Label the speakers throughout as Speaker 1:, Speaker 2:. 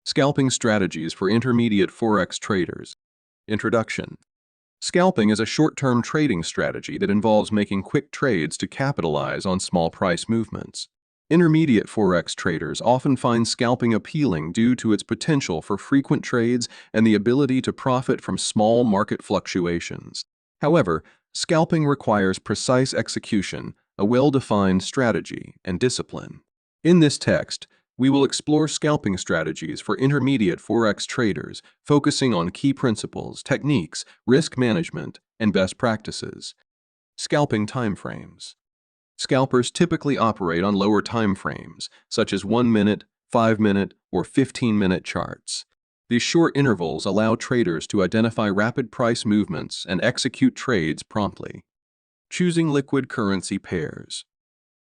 Speaker 1: Scalping strategies for intermediate Forex traders. Introduction. Scalping is a short-term trading strategy that involves making quick trades to capitalize on small price movements. Intermediate Forex traders often find scalping appealing due to its potential for frequent trades and the ability to profit from small market fluctuations. However, scalping requires precise execution, a well-defined strategy, and discipline. In this text, we will explore scalping strategies for intermediate Forex traders, focusing on key principles, techniques, risk management, and best practices. Scalping timeframes. Scalpers typically operate on lower timeframes, such as 1-minute, 5-minute, or 15-minute charts. These short intervals allow traders to identify rapid price movements and execute trades promptly. Choosing liquid currency pairs.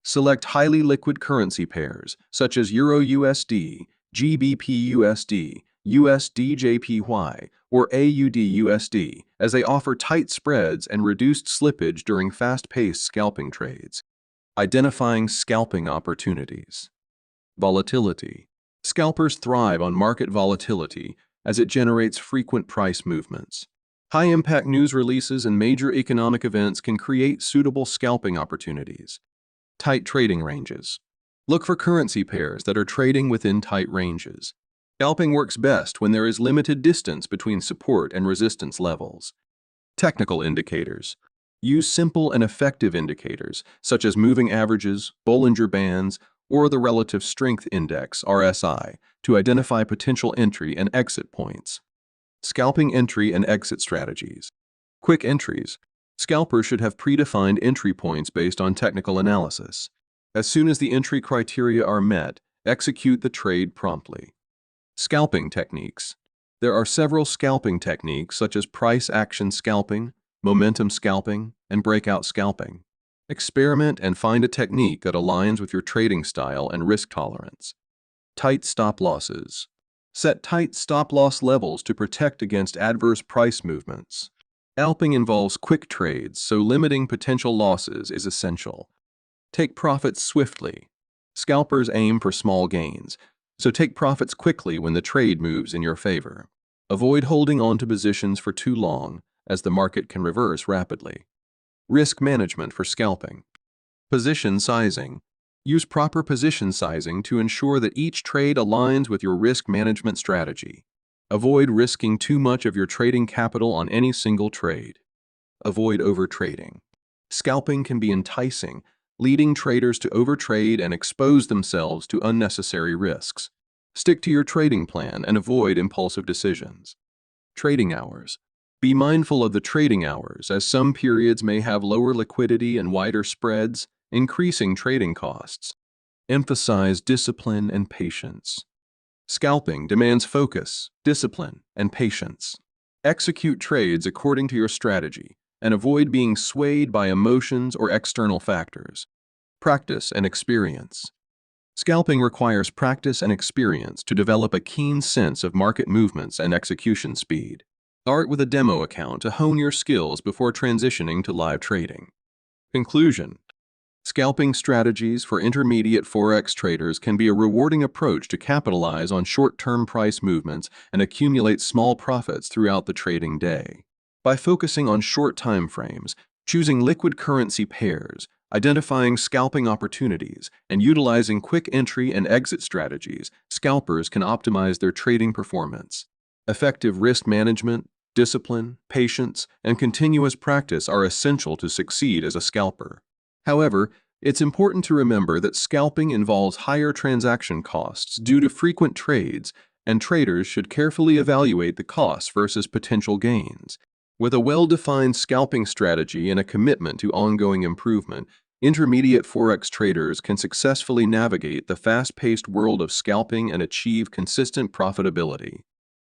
Speaker 1: Select highly liquid currency pairs, such as Euro-USD, GBP-USD, USD-JPY, or AUD-USD, as they offer tight spreads and reduced slippage during fast-paced scalping trades. Identifying scalping opportunities. Volatility. Scalpers thrive on market volatility as it generates frequent price movements. High-impact news releases and major economic events can create suitable scalping opportunities. Tight trading ranges. Look for currency pairs that are trading within tight ranges. Scalping works best when there is limited distance between support and resistance levels. Technical indicators. Use simple and effective indicators, such as moving averages, Bollinger Bands, or the Relative Strength Index, RSI, to identify potential entry and exit points. Scalping entry and exit strategies. Quick entries. Scalpers should have predefined entry points based on technical analysis. As soon as the entry criteria are met, execute the trade promptly. Scalping techniques. There are several scalping techniques such as price action scalping, momentum scalping, and breakout scalping. Experiment and find a technique that aligns with your trading style and risk tolerance. Tight stop losses. Set tight stop-loss levels to protect against adverse price movements. Scalping involves quick trades, so limiting potential losses is essential. Take profits swiftly. Scalpers aim for small gains, so take profits quickly when the trade moves in your favor. Avoid holding on to positions for too long, as the market can reverse rapidly. Risk management for scalping. Position sizing. Use proper position sizing to ensure that each trade aligns with your risk management strategy. Avoid risking too much of your trading capital on any single trade. Avoid overtrading. Scalping can be enticing, leading traders to overtrade and expose themselves to unnecessary risks. Stick to your trading plan and avoid impulsive decisions. Trading hours. Be mindful of the trading hours, as some periods may have lower liquidity and wider spreads, increasing trading costs. Emphasize discipline and patience. Scalping demands focus, discipline, and patience. Execute trades according to your strategy and avoid being swayed by emotions or external factors. Practice and experience. Scalping requires practice and experience to develop a keen sense of market movements and execution speed. Start with a demo account to hone your skills before transitioning to live trading. Conclusion. Scalping strategies for intermediate Forex traders can be a rewarding approach to capitalize on short-term price movements and accumulate small profits throughout the trading day. By focusing on short time frames, choosing liquid currency pairs, identifying scalping opportunities, and utilizing quick entry and exit strategies, scalpers can optimize their trading performance. Effective risk management, discipline, patience, and continuous practice are essential to succeed as a scalper. However, it's important to remember that scalping involves higher transaction costs due to frequent trades, and traders should carefully evaluate the costs versus potential gains. With a well-defined scalping strategy and a commitment to ongoing improvement, intermediate Forex traders can successfully navigate the fast-paced world of scalping and achieve consistent profitability.